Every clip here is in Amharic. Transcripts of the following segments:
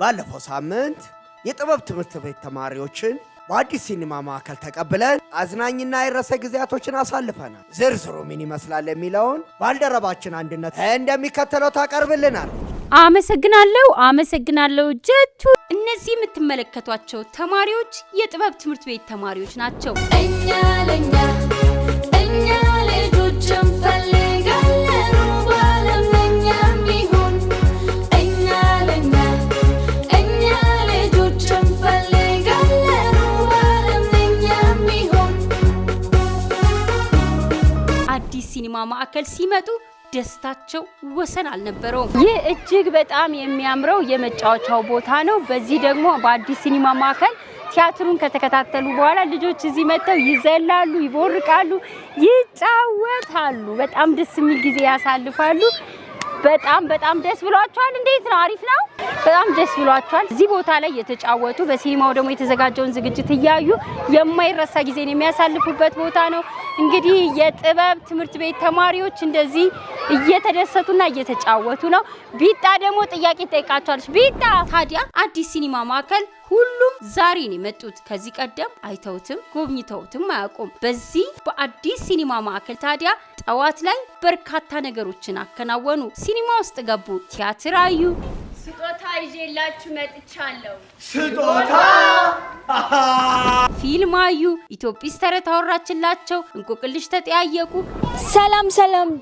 ባለፈው ሳምንት የጥበብ ትምህርት ቤት ተማሪዎችን በአዲስ ሲኒማ ማዕከል ተቀብለን አዝናኝና የረሰ ጊዜያቶችን አሳልፈናል። ዝርዝሩ ምን ይመስላል የሚለውን ባልደረባችን አንድነት እንደሚከተለው ታቀርብልናል። አመሰግናለሁ ጀቱ። እነዚህ የምትመለከቷቸው ተማሪዎች የጥበብ ትምህርት ቤት ተማሪዎች ናቸው። እኛ ልጆችን ፈልጋለን ባለም ለኛ ሚሆን እኛ ልጆችን ፈልጋለን ባለም ለኛ ሚሆን። አዲስ ሲኒማ ማዕከል ሲመጡ ደስታቸው ወሰን አልነበረውም። ይህ እጅግ በጣም የሚያምረው የመጫወቻው ቦታ ነው። በዚህ ደግሞ በአዲስ ሲኒማ ማዕከል ቲያትሩን ከተከታተሉ በኋላ ልጆች እዚህ መጥተው ይዘላሉ፣ ይቦርቃሉ፣ ይጫወታሉ። በጣም ደስ የሚል ጊዜ ያሳልፋሉ። በጣም ደስ ብሏቸዋል። እንዴት ነው? አሪፍ ነው። በጣም ደስ ብሏቸዋል። እዚህ ቦታ ላይ የተጫወቱ በሲኒማው ደግሞ የተዘጋጀውን ዝግጅት እያዩ የማይረሳ ጊዜን የሚያሳልፉበት ቦታ ነው። እንግዲህ የጥበብ ትምህርት ቤት ተማሪዎች እንደዚህ እየተደሰቱና እየተጫወቱ ነው። ቢጣ ደግሞ ጥያቄ ጠይቃቸዋለች። ቢጣ ታዲያ አዲስ ሲኒማ ማዕከል ሁሉም ዛሬ ነው የመጡት። ከዚህ ቀደም አይተውትም ጎብኝተውትም አያውቁም። በዚህ በአዲስ ሲኒማ ማዕከል ታዲያ ጠዋት ላይ በርካታ ነገሮችን አከናወኑ። ሲኒማ ውስጥ ገቡ፣ ቲያትር አዩ። ስጦታ ይዤላችሁ መጥቻለሁ። ስጦታ ፊልም አዩ። ኢትዮጲስ ተረት አወራችላቸው፣ እንቆቅልሽ ተጠያየቁ። ሰላም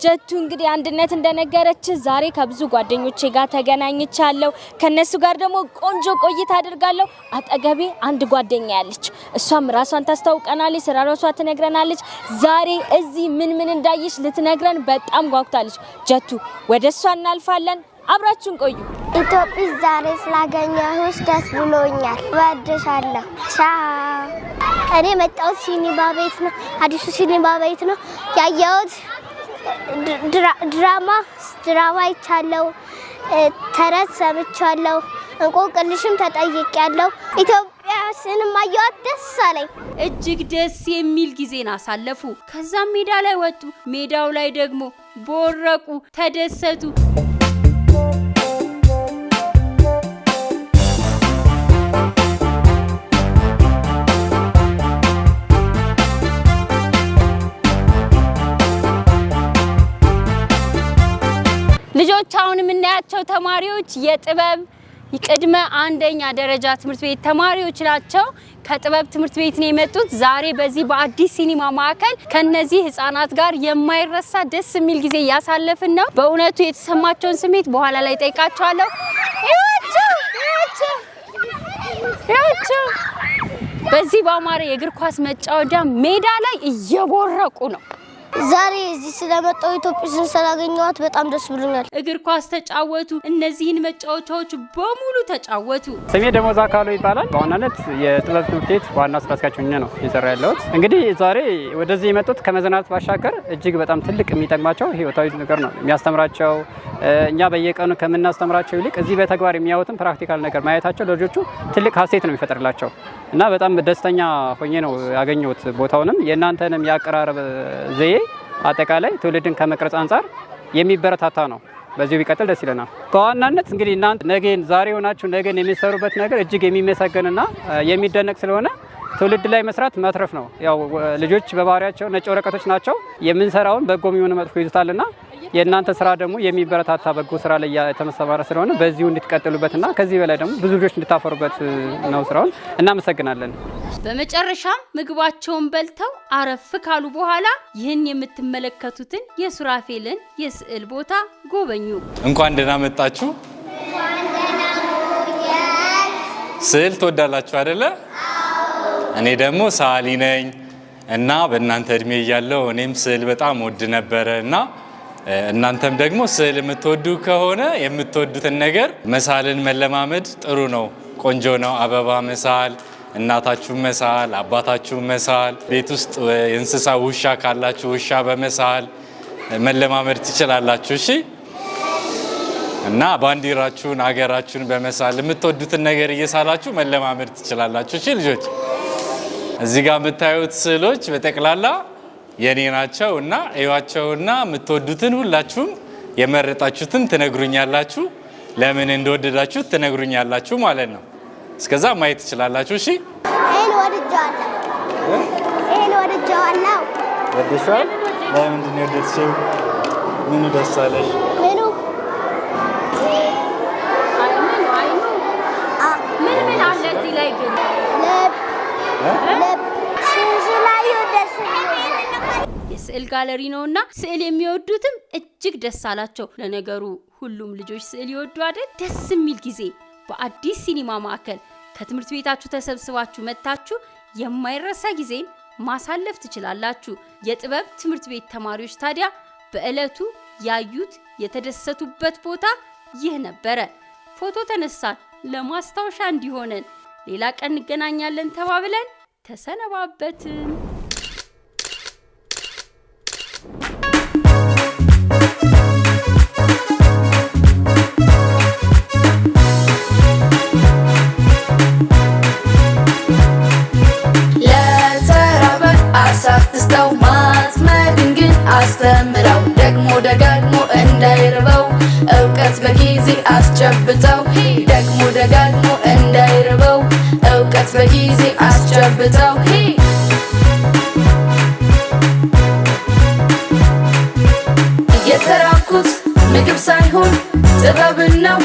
ጀቱ። እንግዲህ አንድነት እንደነገረች ዛሬ ከብዙ ጓደኞቼ ጋር ተገናኝቻለሁ። ከነሱ ጋር ደግሞ ቆንጆ ቆይታ አድርጋለሁ። አጠገቤ አንድ ጓደኛ ያለች፣ እሷም ራሷን ታስተዋውቀናለች፣ ስለ ራሷ ትነግረናለች። ዛሬ እዚህ ምን እንዳየች ልትነግረን በጣም ጓጉታለች። ጀቱ ወደሷ እናልፋለን። አብራችሁን ቆዩ። ኢትዮጲስ ዛሬ ስላገኘሁሽ ደስ ብሎኛል። ወድሻለሁ። ቻው። እኔ መጣሁት ሲኒማ ቤት ነው፣ አዲሱ ሲኒማ ቤት ነው ያየሁት። ድራማ አይቻለሁ፣ ተረት ሰምቻለሁ፣ እንቆቅልሽም ተጠይቄያለሁ። ኢትዮጵያስንም አየኋት፣ ደስ አለኝ። እጅግ ደስ የሚል ጊዜን አሳለፉ። ከዛም ሜዳ ላይ ወጡ። ሜዳው ላይ ደግሞ ቦረቁ፣ ተደሰቱ። ልጆች አሁን የምናያቸው ተማሪዎች የጥበብ ቅድመ አንደኛ ደረጃ ትምህርት ቤት ተማሪዎች ናቸው። ከጥበብ ትምህርት ቤት ነው የመጡት። ዛሬ በዚህ በአዲስ ሲኒማ ማዕከል ከነዚህ ህፃናት ጋር የማይረሳ ደስ የሚል ጊዜ ያሳለፍን ነው። በእውነቱ የተሰማቸውን ስሜት በኋላ ላይ ጠይቃቸዋለሁ። በዚህ በአማረ የእግር ኳስ መጫወቻ ሜዳ ላይ እየቦረቁ ነው። ዛሬ እዚህ ስለመጣሁ ኢትዮጲስን ስላገኘኋት በጣም ደስ ብሎኛል። እግር ኳስ ተጫወቱ። እነዚህን መጫወቻዎች በሙሉ ተጫወቱ። ስሜ ደሞዝ አካሉ ይባላል። በዋናነት የጥበብ ትምህርት ቤት ዋና ስራ አስኪያጅ ሆኜ ነው እየሰራ ያለሁት። እንግዲህ ዛሬ ወደዚህ የመጡት ከመዝናናት ባሻገር እጅግ በጣም ትልቅ የሚጠቅማቸው ህይወታዊ ነገር ነው የሚያስተምራቸው። እኛ በየቀኑ ከምናስተምራቸው ይልቅ እዚህ በተግባር የሚያዩትን ፕራክቲካል ነገር ማየታቸው ለልጆቹ ትልቅ ሀሴት ነው የሚፈጥርላቸው እና በጣም ደስተኛ ሆኜ ነው ያገኘሁት። ቦታውንም የእናንተንም ያቀራረብ ዘዬ አጠቃላይ ትውልድን ከመቅረጽ አንጻር የሚበረታታ ነው። በዚሁ ቢቀጥል ደስ ይለናል። በዋናነት እንግዲህ እናንተ ነገን ዛሬ ሆናችሁ ነገን የሚሰሩበት ነገር እጅግ የሚመሰገንና የሚደነቅ ስለሆነ ትውልድ ላይ መስራት መትረፍ ነው። ያው ልጆች በባህሪያቸው ነጭ ወረቀቶች ናቸው። የምንሰራውን በጎ የሚሆን መጥፎ ይዙታልና የእናንተ ስራ ደግሞ የሚበረታታ በጎ ስራ ላይ የተመሰማረ ስለሆነ በዚሁ እንድትቀጥሉበትና ከዚህ በላይ ደግሞ ብዙ ልጆች እንድታፈሩበት ነው ስራውን። እናመሰግናለን። በመጨረሻም ምግባቸውን በልተው አረፍ ካሉ በኋላ ይህን የምትመለከቱትን የሱራፌልን የስዕል ቦታ ጎበኙ። እንኳን ደህና መጣችሁ። ስዕል ትወዳላችሁ አይደለ? እኔ ደግሞ ሰዓሊ ነኝ እና በእናንተ እድሜ እያለሁ እኔም ስዕል በጣም ወድ ነበረ እና እናንተም ደግሞ ስዕል የምትወዱ ከሆነ የምትወዱትን ነገር መሳልን መለማመድ ጥሩ ነው፣ ቆንጆ ነው። አበባ መሳል፣ እናታችሁ መሳል፣ አባታችሁ መሳል፣ ቤት ውስጥ የእንስሳ ውሻ ካላችሁ ውሻ በመሳል መለማመድ ትችላላችሁ። እሺ። እና ባንዲራችሁን ሀገራችሁን በመሳል የምትወዱትን ነገር እየሳላችሁ መለማመድ ትችላላችሁ። እሺ ልጆች፣ እዚህ ጋር የምታዩት ስዕሎች በጠቅላላ የኔ ናቸው እና እዩዋቸውና የምትወዱትን ሁላችሁም የመረጣችሁትን ትነግሩኛላችሁ። ለምን እንደወደዳችሁ ትነግሩኛላችሁ ማለት ነው። እስከዛ ማየት ትችላላችሁ። እሺ ይሄን ወድጃለሁ። ይሄን ወድጃለሁ። ወደሻል? ለምንድን ነው የወደድሽው? ምኑ ደስ አለሽ? ምኑ ምን አለ እዚህ ላይ ግን የስዕል ጋለሪ ነውና ስዕል የሚወዱትም እጅግ ደስ አላቸው። ለነገሩ ሁሉም ልጆች ስዕል ይወዱ አይደል? ደስ የሚል ጊዜ በአዲስ ሲኒማ ማዕከል ከትምህርት ቤታችሁ ተሰብስባችሁ መጥታችሁ የማይረሳ ጊዜን ማሳለፍ ትችላላችሁ። የጥበብ ትምህርት ቤት ተማሪዎች ታዲያ በእለቱ ያዩት የተደሰቱበት ቦታ ይህ ነበረ። ፎቶ ተነሳን ለማስታወሻ እንዲሆነን። ሌላ ቀን እንገናኛለን ተባብለን ተሰነባበትን። ለተራበ አሳትስተው ማጥመድን ግን አስተምረው ደግሞ ደጋግሞ እንዳይርበው እውቀት በጊዜ አስጨብጠው ደግሞ ደጋግሞ እንዳይርበው እውቀት በጊዜ አስጨብጠው የተራብኩት ምግብ ሳይሆን ጥበብን ነው።